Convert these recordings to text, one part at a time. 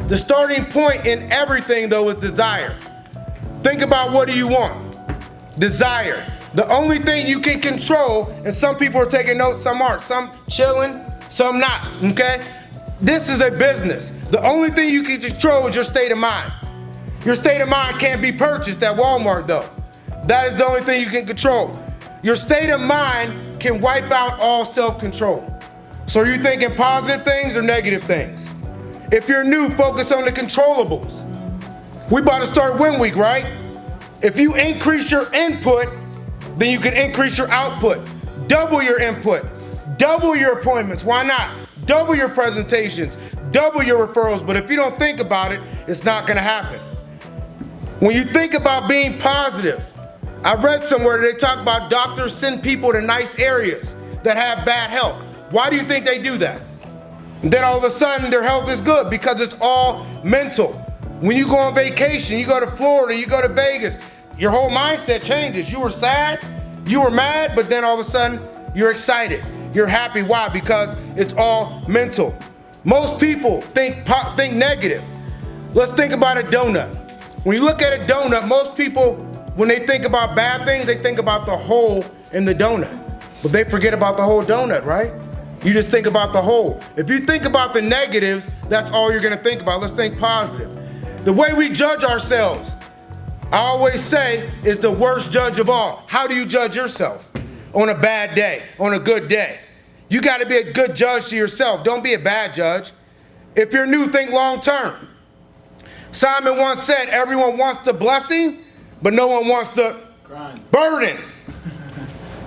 The starting point in everything, though, is desire. Think about, what do you want? Desire. The only thing you can control, and some people are taking notes, some aren't. Some chilling, some not, okay? This is a business. The only thing you can control is your state of mind. Your state of mind can't be purchased at Walmart, though. That is the only thing you can control. Your state of mind can wipe out all self-control. So are you thinking positive things or negative things? If you're new, focus on the controllables. We about to start win week, right? If you increase your input, then you can increase your output. Double your input, double your appointments. Why not? Double your presentations, double your referrals. But if you don't think about it, it's not gonna happen. When you think about being positive, I read somewhere that they talk about doctors send people to nice areas that have bad health. Why do you think they do that? And then all of a sudden their health is good, because it's all mental. When you go on vacation, you go to Florida, you go to Vegas, your whole mindset changes. You were sad, you were mad, but then all of a sudden you're excited, you're happy. Why? Because it's all mental. Most people think negative. Let's think about a donut. When you look at a donut, most people, when they think about bad things, they think about the hole in the donut. But they forget about the whole donut, right? You just think about the whole. If you think about the negatives, that's all you're gonna think about. Let's think positive. The way we judge ourselves, I always say, is the worst judge of all. How do you judge yourself? On a bad day, on a good day. You gotta be a good judge to yourself. Don't be a bad judge. If you're new, think long term. Simon once said, everyone wants the blessing, but no one wants the burden.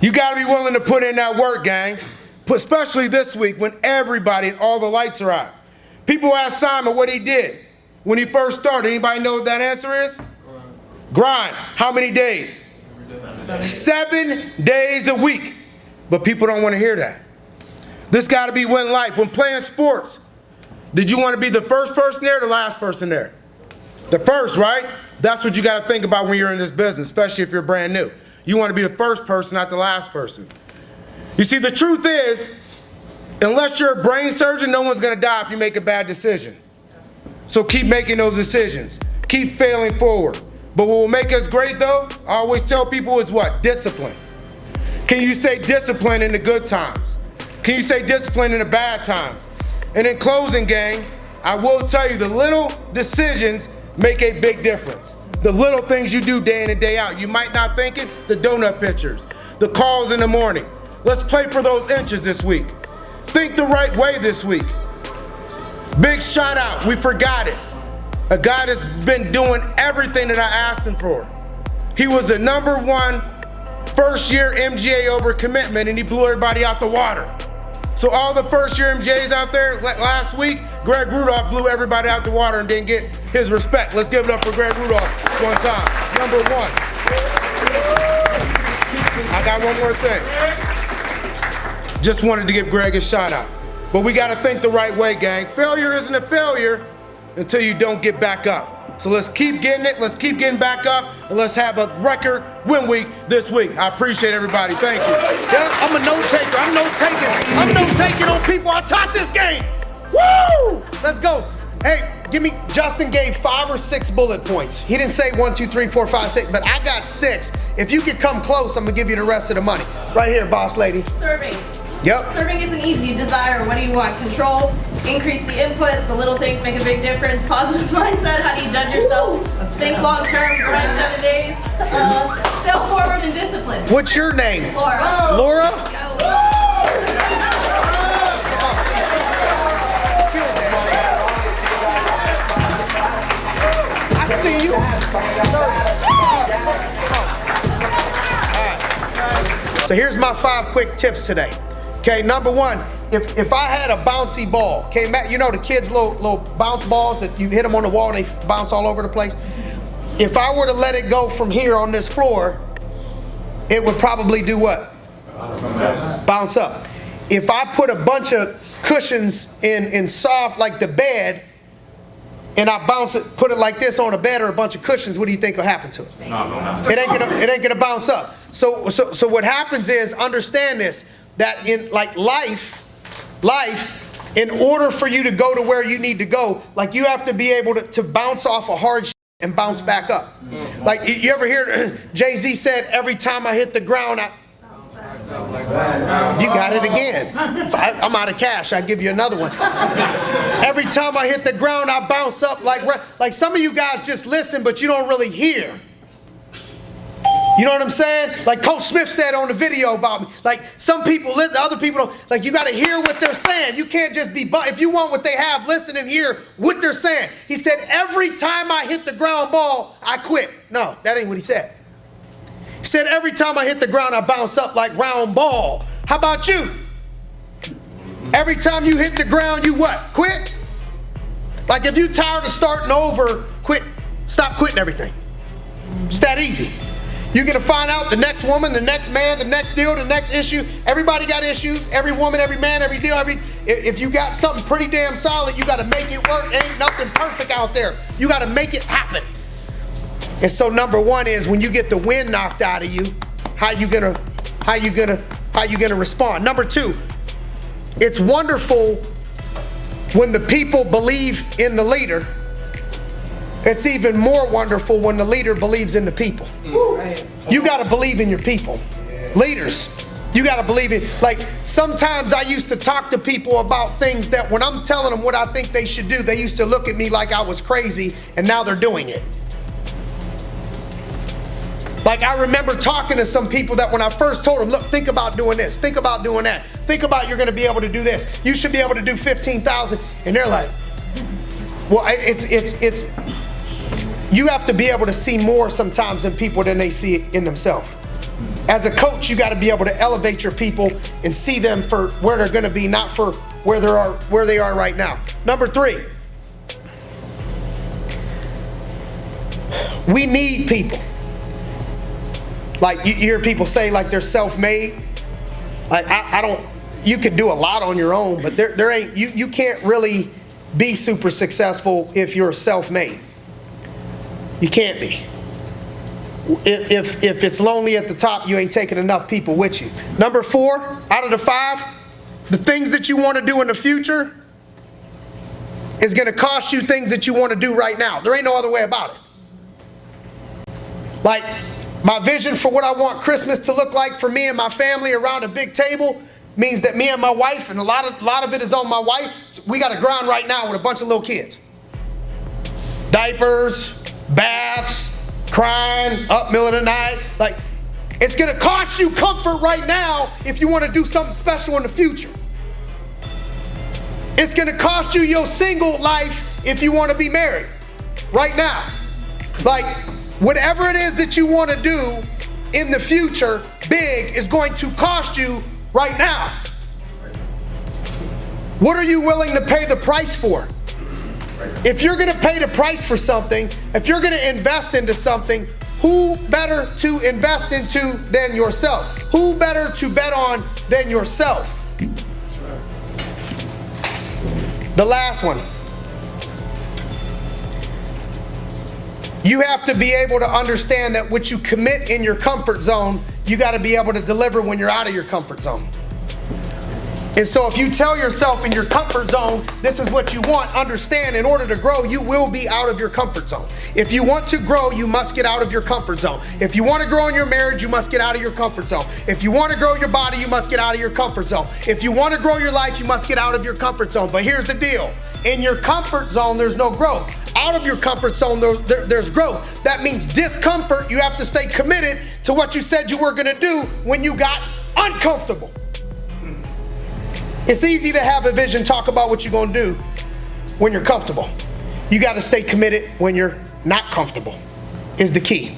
You gotta be willing to put in that work, gang. Especially this week when everybody and all the lights are out. People ask Simon what he did when he first started. Anybody know what that answer is? Grind. How many days? 7 days a week. But people don't want to hear that. This got to be win life. When playing sports, did you want to be the first person there or the last person there? The first, right? That's what you got to think about when you're in this business, especially if you're brand new. You want to be the first person, not the last person. You see, the truth is, unless you're a brain surgeon, no one's going to die if you make a bad decision. So keep making those decisions. Keep failing forward. But what will make us great, though, I always tell people, is what? Discipline. Can you say discipline in the good times? Can you say discipline in the bad times? And in closing, gang, I will tell you, the little decisions make a big difference. The little things you do day in and day out. You might not think it, the donut pictures, the calls in the morning. Let's play for those inches this week. Think the right way this week. Big shout out, we forgot it. A guy that's been doing everything that I asked him for. He was the #1 first-year MGA over commitment, and he blew everybody out the water. So all the first-year MGAs out there, last week, Greg Rudolph blew everybody out the water and didn't get his respect. Let's give it up for Greg Rudolph one time. #1. I got one more thing. Just wanted to give Greg a shout out. But we gotta think the right way, gang. Failure isn't a failure until you don't get back up. So let's keep getting it, let's keep getting back up, and let's have a record win week this week. I appreciate everybody, thank you. Yeah, I'm a note taker, I'm note taking on people. I taught this game. Woo! Let's go. Hey, Justin gave 5 or 6 bullet points. He didn't say 1, 2, 3, 4, 5, 6, but I got 6. If you could come close, I'm gonna give you the rest of the money. Right here, boss lady. Serving. Yep. Serving isn't easy. Desire. What do you want? Control. Increase the input. The little things make a big difference. Positive mindset. How do you judge yourself? Think long term. Grind 7 days. Fail forward and discipline. What's your name? Laura. Laura? I see you. So here's my 5 quick tips today. Okay, #1, if I had a bouncy ball, okay, Matt, you know the kids' little bounce balls that you hit them on the wall and they bounce all over the place? If I were to let it go from here on this floor, it would probably do what? Bounce up. If I put a bunch of cushions in soft, like the bed, and I bounce it, put it like this on a bed or a bunch of cushions, what do you think will happen to it? It ain't gonna bounce up. So what happens is, understand this, that in like life, In order for you to go to where you need to go, like you have to be able to bounce off a hard shit and bounce back up. Like you ever hear Jay-Z said, every time I hit the ground, you got it again. I'm out of cash. I'll give you another one. Every time I hit the ground, I bounce up like some of you guys just listen, but you don't really hear. You know what I'm saying? Like Coach Smith said on the video about me. Like some people listen, other people don't. Like you got to hear what they're saying. You can't just be, if you want what they have, listen and hear what they're saying. He said, every time I hit the ground ball, I quit. No, that ain't what he said. He said, every time I hit the ground, I bounce up like round ball. How about you? Every time you hit the ground, you what? Quit? Like if you're tired of starting over, quit. Stop quitting everything. It's that easy. You're going to find out the next woman, the next man, the next deal, the next issue. Everybody got issues. Every woman, every man, every deal, if you got something pretty damn solid, you got to make it work. Ain't nothing perfect out there. You got to make it happen. And so number one is when you get the wind knocked out of you, how you gonna respond? Number two, it's wonderful when the people believe in the leader. It's even more wonderful when the leader believes in the people. You got to believe in your people. Leaders, you got to believe in. Like sometimes I used to talk to people about things that when I'm telling them what I think they should do, they used to look at me like I was crazy, and now they're doing it. Like I remember talking to some people that when I first told them, look, think about doing this, think about doing that, think about you're going to be able to do this. You should be able to do 15,000, and they're like, well, it's. You have to be able to see more sometimes in people than they see in themselves. As a coach, you got to be able to elevate your people and see them for where they're going to be, not for where they are right now. Number three, we need people. Like you hear people say like they're self-made. Like I don't. You can do a lot on your own, but there ain't. You can't really be super successful if you're self-made. You can't be. If it's lonely at the top, you ain't taking enough people with you. Number four, out of the five, the things that you want to do in the future is going to cost you things that you want to do right now. There ain't no other way about it. Like my vision for what I want Christmas to look like for me and my family around a big table means that me and my wife, and a lot of it is on my wife, we got a grind right now with a bunch of little kids. Diapers, baths, crying, up middle of the night. Like, it's going to cost you comfort right now if you want to do something special in the future. It's going to cost you your single life if you want to be married right now. Like, whatever it is that you want to do in the future, big, is going to cost you right now. What are you willing to pay the price for? If you're going to pay the price for something, if you're going to invest into something, who better to invest into than yourself? Who better to bet on than yourself? The last one. You have to be able to understand that what you commit in your comfort zone, you got to be able to deliver when you're out of your comfort zone. And so if you tell yourself in your comfort zone, this is what you want, understand in order to grow, you will be out of your comfort zone. If you want to grow, you must get out of your comfort zone. If you want to grow in your marriage, you must get out of your comfort zone. If you want to grow your body, you must get out of your comfort zone. If you want to grow your life, you must get out of your comfort zone. But here's the deal. In your comfort zone, there's no growth. Out of your comfort zone, there's growth. That means discomfort. You have to stay committed to what you said you were going to do when you got uncomfortable. It's easy to have a vision, talk about what you're going to do when you're comfortable. You got to stay committed when you're not comfortable, is the key.